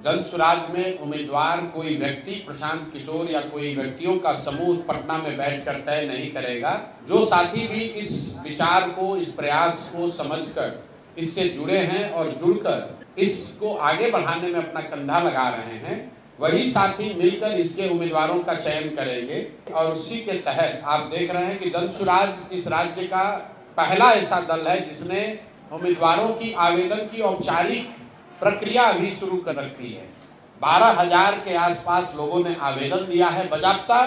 जन सुराज में उम्मीदवार कोई व्यक्ति प्रशांत किशोर या कोई व्यक्तियों का समूह पटना में बैठकर तय नहीं करेगा। जो साथी भी इस विचार को, इस प्रयास को समझकर इससे जुड़े हैं और जुड़कर इसको आगे बढ़ाने में अपना कंधा लगा रहे हैं, वही साथी मिलकर इसके उम्मीदवारों का चयन करेंगे। और उसी के तहत आप देख रहे हैं कि जन सुराज इस राज्य का पहला ऐसा दल है जिसने उम्मीदवारों की आवेदन की औपचारिक प्रक्रिया अभी शुरू कर रखी है। 12,000 के आसपास लोगों ने आवेदन दिया है बाकायदा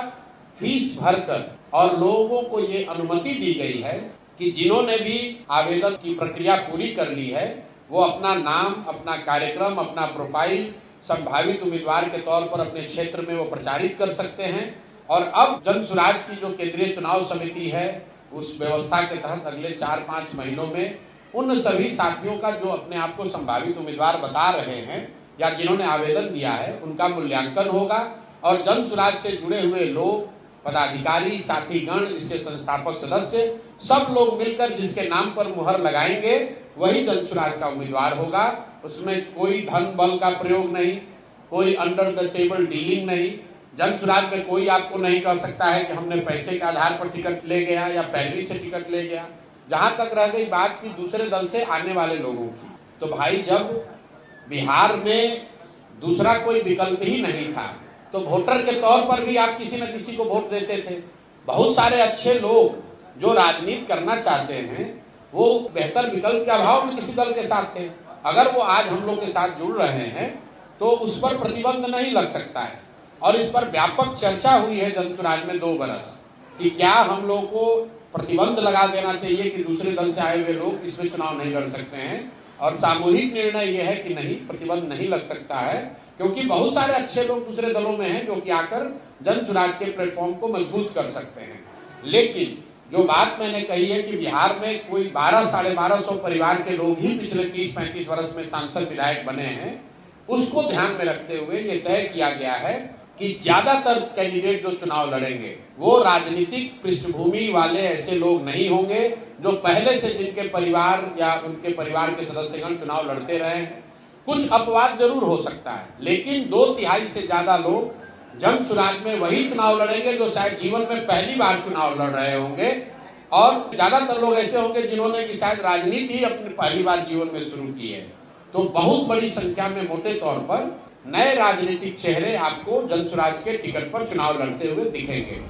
फीस भरकर, और लोगों को ये अनुमति दी गई है कि जिन्होंने भी आवेदन की प्रक्रिया पूरी कर ली है वो अपना नाम, अपना कार्यक्रम, अपना प्रोफाइल संभावित उम्मीदवार के तौर पर अपने क्षेत्र में वो प्रचारित कर सकते हैं। और अब जन सुराज की जो केंद्रीय चुनाव समिति है उस व्यवस्था के तहत अगले 4-5 महीनों में उन सभी साथियों का जो अपने आप को संभावित उम्मीदवार बता रहे हैं या जिन्होंने आवेदन दिया है उनका मूल्यांकन होगा। और जन सुराज से जुड़े हुए लोग, पदाधिकारी, साथीगण, इसके संस्थापक सदस्य, सब लोग मिलकर जिसके नाम पर मुहर लगाएंगे वही जन सुराज का उम्मीदवार होगा। उसमें कोई धन बल का प्रयोग नहीं, कोई अंडर द टेबल डीलिंग नहीं। जन सुराज में कोई आपको नहीं कह सकता है कि हमने पैसे के आधार पर टिकट ले गया या पैरवी से टिकट ले गया। जहां तक रह गई बात की दूसरे दल से आने वाले लोगों की, तो भाई जब बिहार में दूसरा कोई विकल्प ही नहीं था तो वोटर के तौर पर भी आप किसी न किसी को वोट देते थे। बहुत सारे अच्छे लोग जो राजनीति करना चाहते हैं वो बेहतर विकल्प के अभाव में किसी दल के साथ थे। अगर वो आज हम लोग के साथ जुड़ रहे हैं तो उस पर प्रतिबंध नहीं लग सकता है। और इस पर व्यापक चर्चा हुई है जन सुराज में 2 बरस कि क्या हम लोग को प्रतिबंध लगा देना चाहिए कि दूसरे दल से आए हुए लोग इसमें चुनाव नहीं लड़ सकते हैं। और सामूहिक निर्णय यह है कि नहीं, प्रतिबंध नहीं लग सकता है, क्योंकि बहुत सारे अच्छे लोग दूसरे दलों में हैं जो कि आकर जन सुराज के प्लेटफॉर्म को मजबूत कर सकते हैं। लेकिन जो बात मैंने कही है कि बिहार में कोई 1200-1250 परिवार के लोग ही पिछले 30-35 वर्ष में सांसद विधायक बने हैं, उसको ध्यान में रखते हुए ये तय किया गया है कि ज्यादातर कैंडिडेट जो चुनाव लड़ेंगे वो राजनीतिक पृष्ठभूमि वाले ऐसे लोग नहीं होंगे जो पहले से जिनके परिवार या उनके परिवार के सदस्यगण चुनाव लड़ते रहे हैं। कुछ अपवाद जरूर हो सकता है, लेकिन 2/3 से ज्यादा लोग जन सुराज में वही चुनाव लड़ेंगे जो शायद जीवन में पहली बार चुनाव लड़ रहे होंगे। और ज्यादातर लोग ऐसे होंगे जिन्होंने कि शायद राजनीति ही अपनी पहली बार जीवन में शुरू की है। तो बहुत बड़ी संख्या में मोटे तौर पर नए राजनीतिक चेहरे आपको जन सुराज के टिकट पर चुनाव लड़ते हुए दिखेंगे।